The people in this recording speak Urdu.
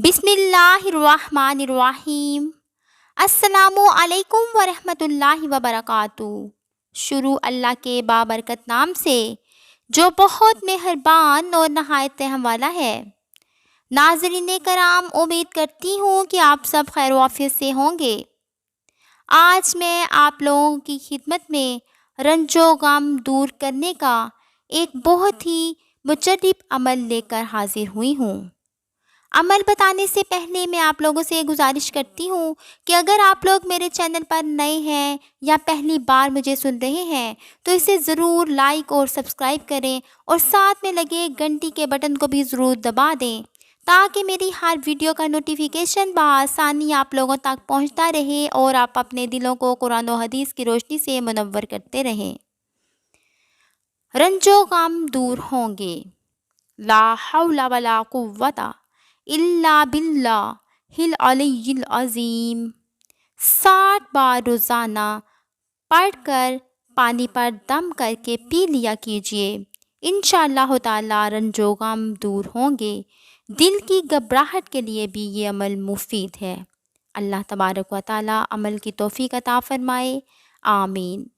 بسم اللہ الرحمن الرحیم۔ السلام علیکم ورحمۃ اللہ وبرکاتہ۔ شروع اللہ کے بابرکت نام سے جو بہت مہربان اور نہایت رحم والا ہے۔ ناظرین کرام، امید کرتی ہوں کہ آپ سب خیر و عافیت سے ہوں گے۔ آج میں آپ لوگوں کی خدمت میں رنج و غم دور کرنے کا ایک بہت ہی مجرب عمل لے کر حاضر ہوئی ہوں۔ عمل بتانے سے پہلے میں آپ لوگوں سے گزارش کرتی ہوں کہ اگر آپ لوگ میرے چینل پر نئے ہیں یا پہلی بار مجھے سن رہے ہیں تو اسے ضرور لائک اور سبسکرائب کریں اور ساتھ میں لگے گھنٹی کے بٹن کو بھی ضرور دبا دیں تاکہ میری ہر ویڈیو کا نوٹیفیکیشن بآسانی آپ لوگوں تک پہنچتا رہے اور آپ اپنے دلوں کو قرآن و حدیث کی روشنی سے منور کرتے رہیں۔ رنج و غم دور ہوں گے۔ لا حول ولا قوت الا باللہ العلی العظیم۔ 60 بار روزانہ پڑھ کر پانی پر دم کر کے پی لیا کیجیے۔ انشاءاللہ تعالی رنج و غم دور ہوں گے۔ دل کی گھبراہٹ کے لیے بھی یہ عمل مفید ہے۔ اللہ تبارک و تعالی عمل کی توفیق عطا فرمائے۔ آمین۔